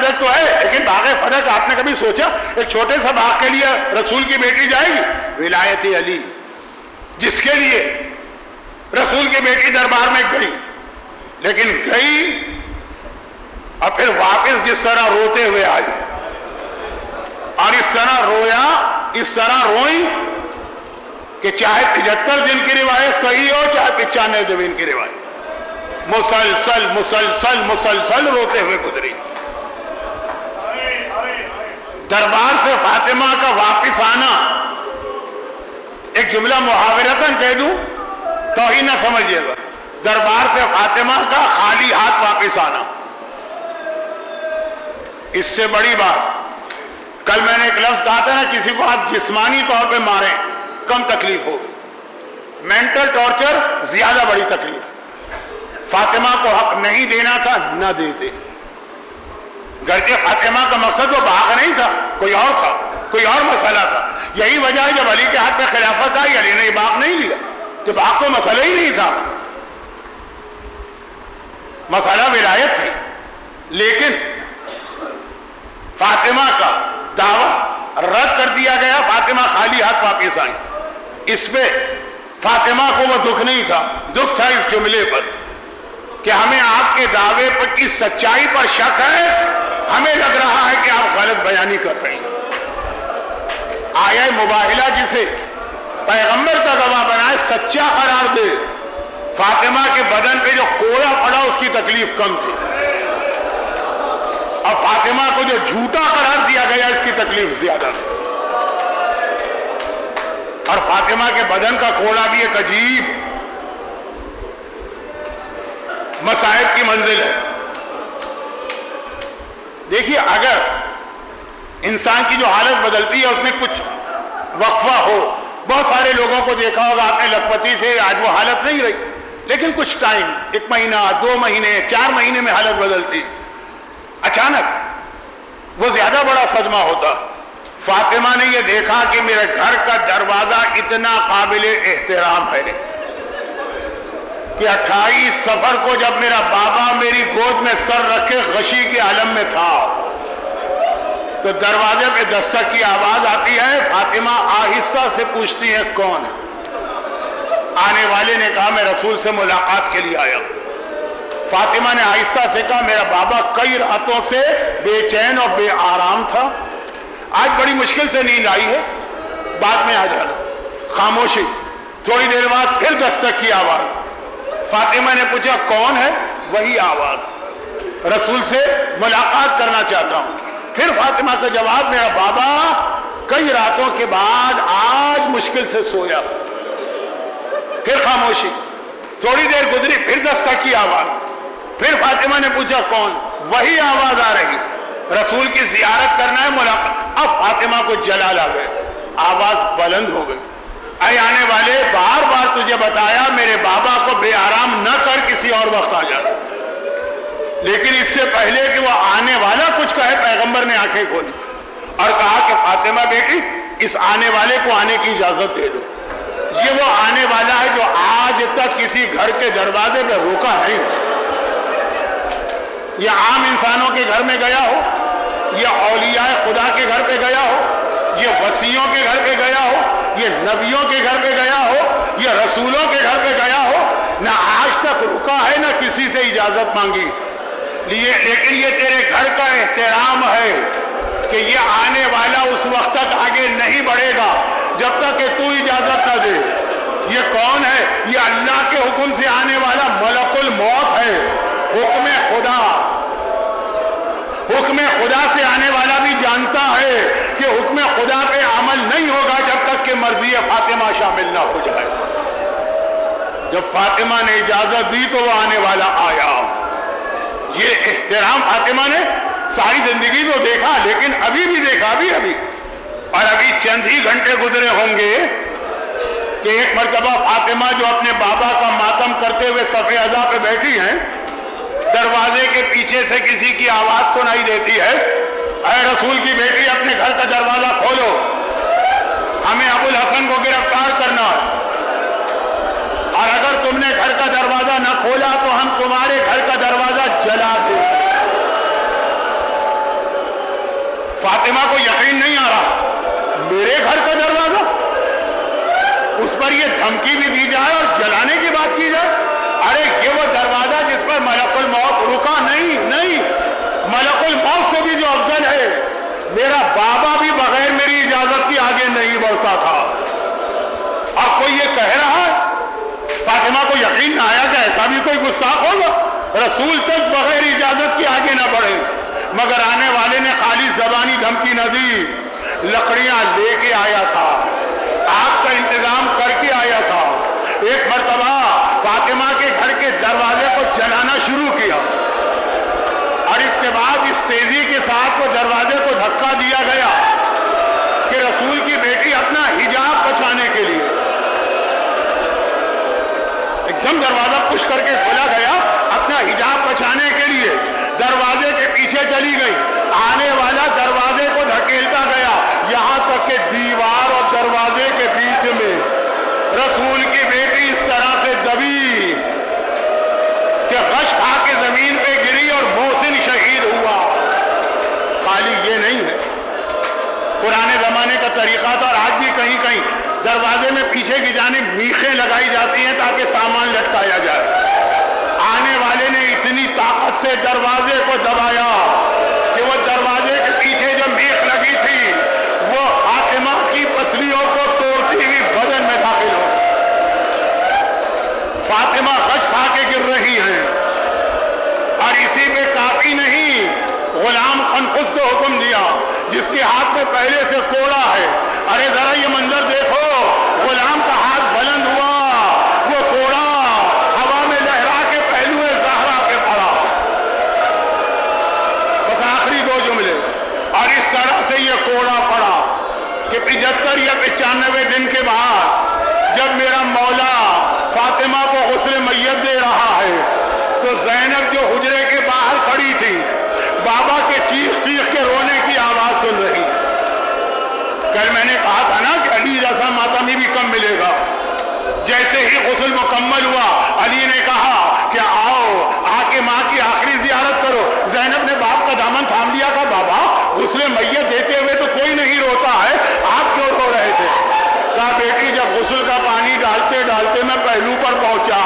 فدق تو ہے، لیکن باغ فدق آپ نے کبھی سوچا ایک چھوٹے سا باغ کے لیے رسول کی بیٹی جائے گی؟ ولایت علی جس کے لیے رسول کی بیٹی دربار میں گئی، لیکن گئی اور پھر واپس جس طرح روتے ہوئے آئی، اور اس طرح رویا، اس طرح روئی کہ چاہے 75 دن کی روایت صحیح ہو چاہے 95 دن کی روایت، مسلسل مسلسل مسلسل روتے ہوئے گزری۔ دربار سے فاطمہ کا واپس آنا، ایک جملہ محاورتاً کہہ دوں توہین نہ سمجھیے گا، دربار سے فاطمہ کا خالی ہاتھ واپس آنا، اس سے بڑی بات، کل میں نے ایک لفظ کہا تھا نا، کسی کو آپ جسمانی طور پہ ماریں کم تکلیف ہوگی، مینٹل ٹارچر زیادہ بڑی تکلیف۔ فاطمہ کو حق نہیں دینا تھا، نہ دیتے، گرچہ فاطمہ کا مقصد وہ باغ نہیں تھا، کوئی اور تھا، کوئی اور مسئلہ تھا۔ یہی وجہ ہے جب علی کے ہاتھ پہ خلافت آئی، علی نے یہ باغ نہیں لیا، کہ باغ کو مسئلہ ہی نہیں تھا، مسئلہ ولایت تھی۔ لیکن فاطمہ کا دعویٰ رد کر دیا گیا، فاطمہ خالی ہاتھ واپس آئیں۔ اس پہ فاطمہ کو وہ دکھ نہیں تھا، دکھ تھا اس جملے پر کہ ہمیں آپ کے دعوے پر کی سچائی پر شک ہے، ہمیں لگ رہا ہے کہ آپ غلط بیانی کر رہے ہیں۔ آیہ مباہلہ جسے پیغمبر کا گواہ بنائے، سچا قرار دے، فاطمہ کے بدن پہ جو کوڑا پڑا اس کی تکلیف کم تھی، اور فاطمہ کو جو جھوٹا قرار دیا گیا اس کی تکلیف زیادہ تھی۔ اور فاطمہ کے بدن کا کوڑا بھی ایک عجیب مصائب کی منزل ہے۔ دیکھیے، اگر انسان کی جو حالت بدلتی ہے اس میں کچھ وقفہ ہو، بہت سارے لوگوں کو دیکھا ہوگا آپ نے لکھپتی تھے، آج وہ حالت نہیں رہی، لیکن کچھ ٹائم، 1 مہینہ 2 مہینے 4 مہینے میں حالت بدلتی، اچانک وہ زیادہ بڑا صدمہ ہوتا۔ فاطمہ نے یہ دیکھا کہ میرے گھر کا دروازہ اتنا قابل احترام ہے کہ 28 صفر کو جب میرا بابا میری گود میں سر رکھے غشی کے عالم میں تھا تو دروازے پہ دستک کی آواز آتی ہے، فاطمہ آہستہ سے پوچھتی ہے کون ہے؟ آنے والے نے کہا میں رسول سے ملاقات کے لیے آیا۔ فاطمہ نے آہستہ سے کہا میرا بابا کئی راتوں سے بے چین اور بے آرام تھا، آج بڑی مشکل سے نیند آئی ہے، بعد میں آ جانا۔ خاموشی، تھوڑی دیر بعد پھر دستک کی آواز، فاطمہ نے پوچھا کون ہے؟ وہی آواز، رسول سے ملاقات کرنا چاہتا ہوں۔ پھر فاطمہ کا جواب، میرا بابا کئی راتوں کے بعد آج مشکل سے سویا۔ پھر خاموشی، تھوڑی دیر گزری، پھر دستک کی آواز، پھر فاطمہ نے پوچھا کون؟ وہی آواز آ رہی، رسول کی زیارت کرنا ہے، ملاقات۔ اب فاطمہ کو جلال آ گئے، آواز بلند ہو گئی، اے آنے والے، بار بار تجھے بتایا میرے بابا کو بے آرام نہ کر، کسی اور وقت آ جاتا، لیکن اس سے پہلے کہ وہ آنے والا کچھ کہے پیغمبر نے آنکھیں کھولی اور کہا کہ فاطمہ بیٹی اس آنے والے کو آنے کی اجازت دے دو۔ یہ وہ آنے والا ہے جو آج تک کسی گھر کے دروازے پہ روکا نہیں ہے، یہ عام انسانوں کے گھر میں گیا ہو، یہ اولیاء خدا کے گھر پہ گیا ہو، یہ وصیوں کے گھر پہ گیا ہو، یہ نبیوں کے گھر پہ گیا ہو، یہ رسولوں کے گھر پہ گیا ہو، نہ آج تک رکا ہے نہ کسی سے اجازت مانگی۔ لیکن یہ تیرے گھر کا احترام ہے کہ یہ آنے والا اس وقت تک آگے نہیں بڑھے گا جب تک کہ تو اجازت نہ دے۔ یہ کون ہے؟ یہ اللہ کے حکم سے آنے والا ملک الموت ہے، حکم خدا، حکم خدا سے آنے والا بھی جانتا ہے کہ حکم خدا پہ عمل نہیں ہوگا جب تک کہ مرضی فاطمہ شامل نہ ہو جائے۔ جب فاطمہ نے اجازت دی تو وہ آنے والا آیا۔ یہ احترام فاطمہ نے ساری زندگی تو دیکھا، لیکن ابھی بھی دیکھا، ابھی اور ابھی چند ہی گھنٹے گزرے ہوں گے کہ ایک مرتبہ فاطمہ جو اپنے بابا کا ماتم کرتے ہوئے صف عزا پہ بیٹھی ہیں، دروازے کے پیچھے سے کسی کی آواز سنائی دیتی ہے، اے رسول کی بیٹی اپنے گھر کا دروازہ کھولو، ہمیں ابو الحسن کو گرفتار کرنا ہے، اور اگر تم نے گھر کا دروازہ نہ کھولا تو ہم تمہارے گھر کا دروازہ جلا دیں گے۔ فاطمہ کو یقین نہیں آ رہا، میرے گھر کا دروازہ، اس پر یہ دھمکی بھی دی جائے اور جلانے کی بات کی جائے۔ ارے یہ وہ دروازہ جس پر ملک الموت رکا نہیں، ملک الموت سے بھی جو افضل ہے، میرا بابا بھی بغیر میری اجازت کی آگے نہیں بڑھتا تھا۔ اور کوئی یہ کہہ رہا ہے، فاطمہ کو یقین نہ آیا کہ ایسا بھی کوئی گستاخ ہوگا، رسول تک بغیر اجازت کی آگے نہ بڑھے۔ مگر آنے والے نے خالی زبانی دھمکی نہ دی، لکڑیاں لے کے آیا تھا، آگ کا انتظام کر کے آیا تھا۔ ایک مرتبہ فاطمہ کے گھر کے دروازے کو جلانا شروع کیا، اور اس کے بعد اس تیزی کے ساتھ وہ دروازے کو دھکا دیا گیا کہ رسول کی بیٹی اپنا حجاب بچانے کے لیے ایک دم دروازہ پش کر کے کھولا گیا، اپنا حجاب بچانے کے لیے دروازے کے پیچھے چلی گئی، آنے والا دروازے کو دھکیلتا گیا، یہاں تک کہ دیوار اور دروازے کے بیچ میں رسول کی بیٹی اس طرح سے دبی کہ غش کھا کے زمین پہ گری اور محسن شہید ہوا۔ خالی یہ نہیں ہے، پرانے زمانے کا طریقہ تھا، اور آج بھی کہیں کہیں دروازے میں پیچھے کی جانب میخیں لگائی جاتی ہیں تاکہ سامان لٹکایا جائے۔ آنے والے نے اتنی طاقت سے دروازے کو دبایا کہ وہ دروازے کے پیچھے جو میخ لگی تھی وہ فاطمہ کی پسلیوں کو توڑتی ہوئی بدن میں داخل ہو۔ فاطمہ غش کھا کے گر رہی ہیں، اور اسی پہ کافی نہیں، غلام قنفذ کو حکم دیا جس کے ہاتھ میں پہلے سے کوڑا ہے، ارے ذرا یہ منظر دیکھو، غلام کا ہاتھ بلند ہوا، وہ کوڑا ہوا میں لہرا کے پہلو زہرا پہ پڑا۔ بس آخری دو جملے، اور اس طرح سے یہ کوڑا پڑا کہ 75 یا 95 دن کے بعد جب میرا مولا فاطمہ کو غسل میت دے رہا ہے تو زینب جو حجرے کے باہر کھڑی تھی بابا کے چیخ کے رونے کی آواز سن رہی ہے۔ کل میں نے کہا تھا نا کہ علی جیسا ماتمی بھی کم ملے گا۔ جیسے ہی غسل مکمل ہوا، علی نے کہا کہ آؤ آ کے ماں کی آخری زیارت کرو۔ زینب نے باپ کا دامن تھام لیا، کہا بابا غسل میت دیتے ہوئے تو کوئی نہیں روتا ہے، آپ کیوں رو رہے تھے؟ کہا بیٹی جب غسل کا پانی ڈالتے ڈالتے میں پہلو پر پہنچا